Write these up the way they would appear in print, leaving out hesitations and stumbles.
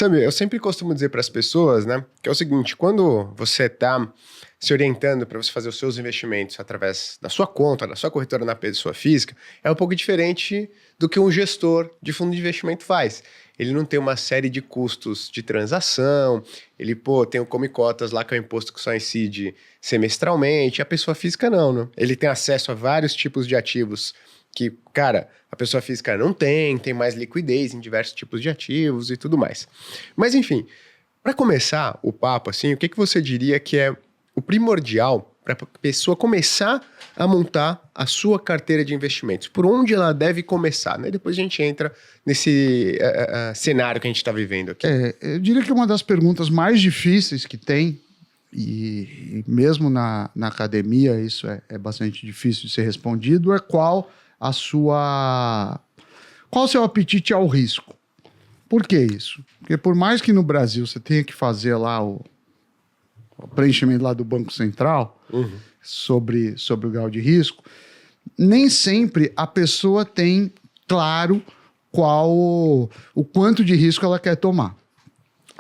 Sabe, eu sempre costumo dizer para as pessoas, né, que é o seguinte, quando você está se orientando para você fazer os seus investimentos através da sua conta, da sua corretora na pessoa física, é um pouco diferente do que um gestor de fundo de investimento faz. Ele não tem uma série de custos de transação, ele, tem o Come Cotas lá, que é o imposto que só incide semestralmente, a pessoa física não, né? Ele tem acesso a vários tipos de ativos que, cara, a pessoa física não tem mais liquidez em diversos tipos de ativos e tudo mais. Mas, enfim, para começar o papo, assim, o que você diria que é o primordial para a pessoa começar a montar a sua carteira de investimentos? Por onde ela deve começar, né? Depois a gente entra nesse cenário que a gente está vivendo aqui. Eu diria que uma das perguntas mais difíceis que tem, e mesmo na academia isso é bastante difícil de ser respondido, é qual o seu apetite ao risco. Por que isso? Porque por mais que no Brasil você tenha que fazer lá o preenchimento lá do Banco Central sobre o grau de risco, nem sempre a pessoa tem claro o quanto de risco ela quer tomar.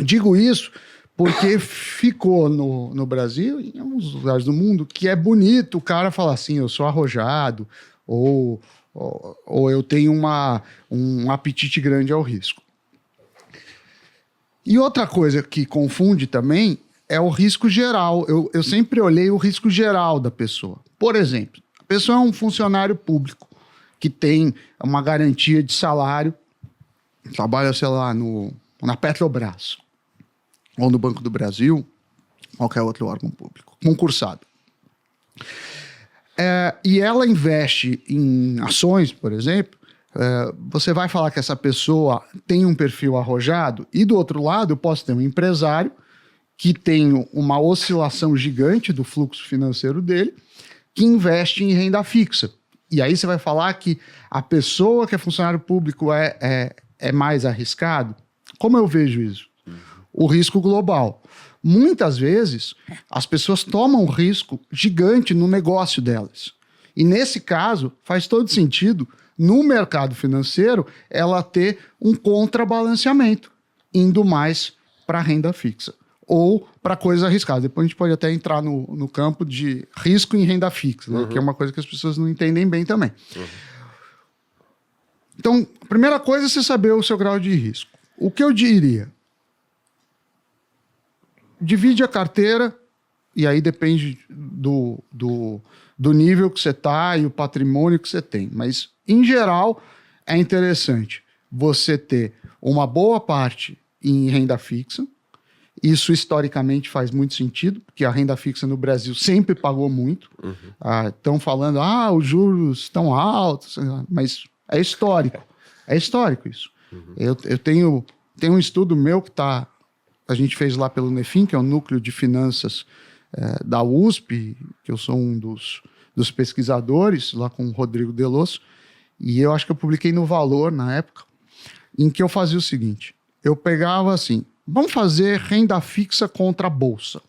Digo isso porque ficou no Brasil e em alguns lugares do mundo que é bonito o cara falar assim, eu sou arrojado, ou eu tenho um apetite grande ao risco. E outra coisa que confunde também é o risco geral. Eu sempre olhei o risco geral da pessoa. Por exemplo, a pessoa é um funcionário público que tem uma garantia de salário, trabalha, sei lá, na Petrobras, ou no Banco do Brasil, qualquer outro órgão público, concursado. E ela investe em ações, por exemplo, você vai falar que essa pessoa tem um perfil arrojado, e do outro lado eu posso ter um empresário que tem uma oscilação gigante do fluxo financeiro dele, que investe em renda fixa. E aí você vai falar que a pessoa que é funcionário público é mais arriscado? Como eu vejo isso? O risco global. Muitas vezes, as pessoas tomam risco gigante no negócio delas. E nesse caso, faz todo sentido, no mercado financeiro, ela ter um contrabalanceamento, indo mais para a renda fixa ou para coisas arriscadas. Depois a gente pode até entrar no campo de risco em renda fixa, né? Que é uma coisa que as pessoas não entendem bem também. Então, a primeira coisa é você saber o seu grau de risco. O que eu diria? Divide a carteira, e aí depende do nível que você está e o patrimônio que você tem. Mas, em geral, é interessante você ter uma boa parte em renda fixa. Isso, historicamente, faz muito sentido, porque a renda fixa no Brasil sempre pagou muito. Estão falando, os juros estão altos, mas é histórico. É histórico isso. Eu tenho um estudo meu que a gente fez lá pelo Nefin, que é o Núcleo de Finanças da USP, que eu sou um dos pesquisadores, lá com o Rodrigo Delosso, e eu acho que eu publiquei no Valor, na época, em que eu fazia o seguinte, eu pegava assim, vamos fazer renda fixa contra a Bolsa.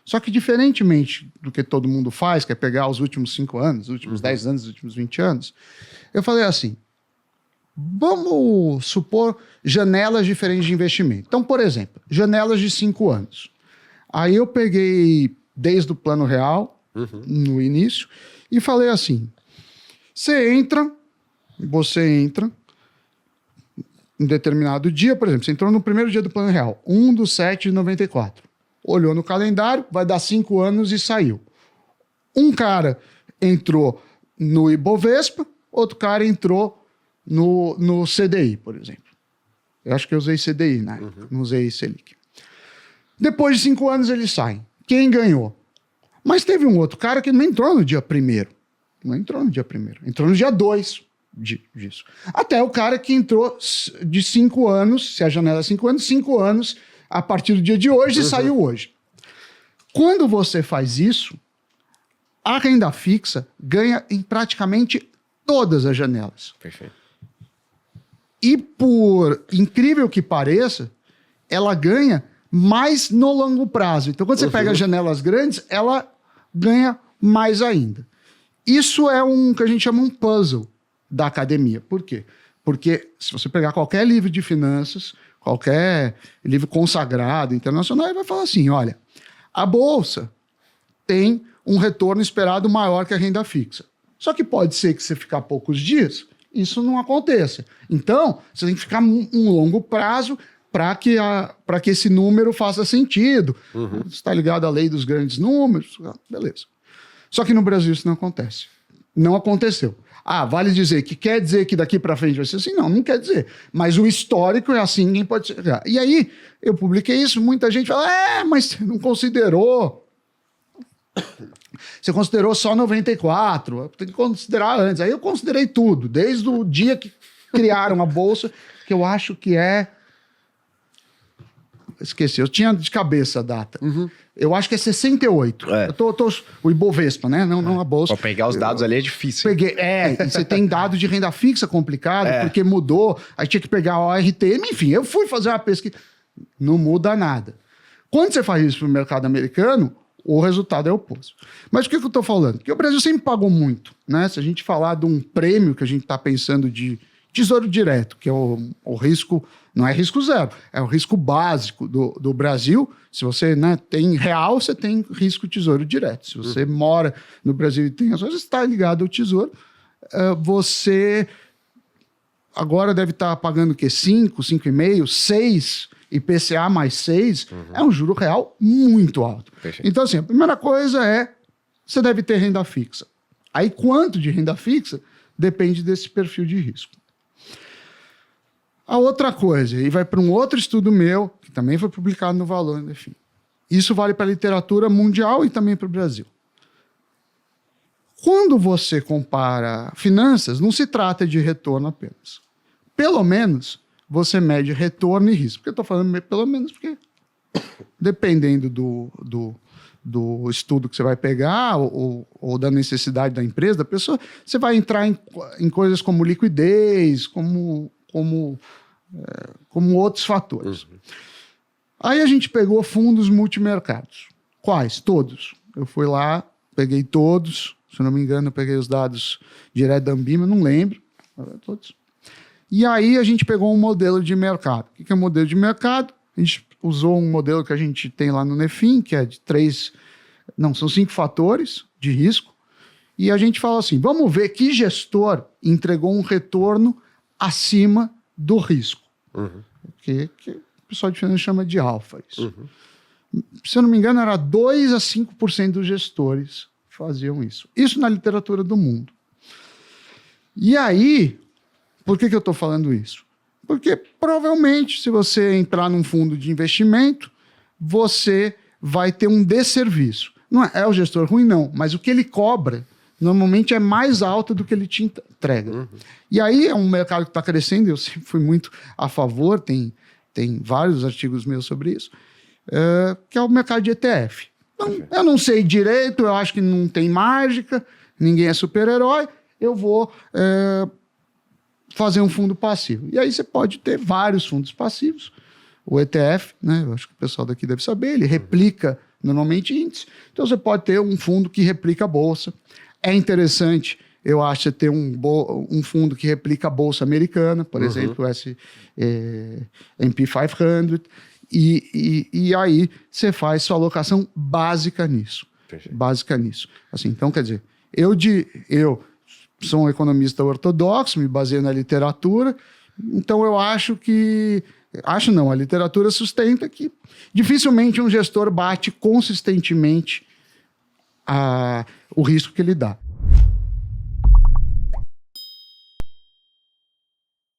Só que diferentemente do que todo mundo faz, que é pegar os últimos 5 anos, os últimos 10 anos, os últimos 20 anos, eu falei assim, vamos supor janelas diferentes de investimento. Então, por exemplo, janelas de 5 anos. Aí eu peguei desde o Plano Real, no início, e falei assim, você entra em determinado dia, por exemplo, você entrou no primeiro dia do Plano Real, 1/7/94. Olhou no calendário, vai dar 5 anos e saiu. Um cara entrou no Ibovespa, outro cara entrou no CDI, por exemplo. Eu acho que eu usei CDI, né? Não usei Selic. Depois de 5 anos eles saem. Quem ganhou? Mas teve um outro cara que não entrou no dia 1º. Não entrou no dia 1º. Entrou no dia 2 disso. Até o cara que entrou de 5 anos, se a janela é 5 anos, 5 anos a partir do dia de hoje e saiu hoje. Quando você faz isso, a renda fixa ganha em praticamente todas as janelas. Perfeito. E por incrível que pareça, ela ganha mais no longo prazo. Então, quando você pega as janelas grandes, ela ganha mais ainda. Isso é que a gente chama um puzzle da academia. Por quê? Porque se você pegar qualquer livro de finanças, qualquer livro consagrado internacional, ele vai falar assim, olha, a Bolsa tem um retorno esperado maior que a renda fixa. Só que pode ser que você ficar poucos dias, isso não aconteça. Então, você tem que ficar um longo prazo para que esse número faça sentido. Uhum. Você está ligado à lei dos grandes números, beleza. Só que no Brasil isso não acontece. Não aconteceu. Vale dizer que quer dizer que daqui para frente vai ser assim? Não, não quer dizer. Mas o histórico é assim, ninguém pode chegar. E aí, eu publiquei isso, muita gente fala, mas você não considerou. Você considerou só 94, tem que considerar antes. Aí eu considerei tudo, desde o dia que criaram a Bolsa, que eu acho que esqueci, eu tinha de cabeça a data. Uhum. Eu acho que é 68. O Ibovespa, né? Não a Bolsa. Pra pegar os dados ali é difícil. Peguei, e você tem dado de renda fixa complicado, porque mudou, aí tinha que pegar o RTM, enfim, eu fui fazer uma pesquisa. Não muda nada. Quando você faz isso pro mercado americano, o resultado é oposto. Mas o que eu estou falando? Porque o Brasil sempre pagou muito, né? Se a gente falar de um prêmio que a gente está pensando de Tesouro Direto, que é o risco, não é risco zero, é o risco básico do Brasil. Se você tem real, você tem risco Tesouro Direto. Se você mora no Brasil e tem ações, você está ligado ao Tesouro. Você agora deve estar pagando o quê? 5, 5,5, 6 IPCA mais 6, é um juro real muito alto. Perfeito. Então, assim, a primeira coisa é, você deve ter renda fixa. Aí, quanto de renda fixa depende desse perfil de risco. A outra coisa, e vai para um outro estudo meu, que também foi publicado no Valor, enfim. Isso vale para a literatura mundial e também para o Brasil. Quando você compara finanças, não se trata de retorno apenas. Pelo menos, você mede retorno e risco. Por que eu estou falando pelo menos? Porque dependendo do estudo que você vai pegar ou da necessidade da empresa, da pessoa, você vai entrar em coisas como liquidez, como outros fatores. Aí a gente pegou fundos multimercados. Quais? Todos. Eu fui lá, peguei todos. Se não me engano, eu peguei os dados direto da Ambima, não lembro. Todos. E aí a gente pegou um modelo de mercado. O que é um modelo de mercado? A gente usou um modelo que a gente tem lá no Nefin, que é de são 5 fatores de risco. E a gente fala assim, vamos ver que gestor entregou um retorno acima do risco. Que o pessoal de finanças chama de alfa. Isso. Se eu não me engano, era 2 a 5% dos gestores faziam isso. Isso na literatura do mundo. E aí, por que eu estou falando isso? Porque provavelmente, se você entrar num fundo de investimento, você vai ter um desserviço. Não é o gestor ruim, não, mas o que ele cobra normalmente é mais alto do que ele te entrega. E aí é um mercado que está crescendo, eu sempre fui muito a favor, tem vários artigos meus sobre isso, que é o mercado de ETF. Então, eu não sei direito, eu acho que não tem mágica, ninguém é super-herói, eu vou fazer um fundo passivo. E aí você pode ter vários fundos passivos. O ETF, né, eu acho que o pessoal daqui deve saber, ele replica normalmente índice. Então você pode ter um fundo que replica a bolsa. É interessante, eu acho, você ter um fundo que replica a bolsa americana, por exemplo, o S&P 500, e aí você faz sua alocação básica nisso. Perfeito. Básica nisso. Assim, então, quer dizer, eu sou um economista ortodoxo, me baseio na literatura, então eu acho que... Acho não, a literatura sustenta que dificilmente um gestor bate consistentemente o risco que ele dá.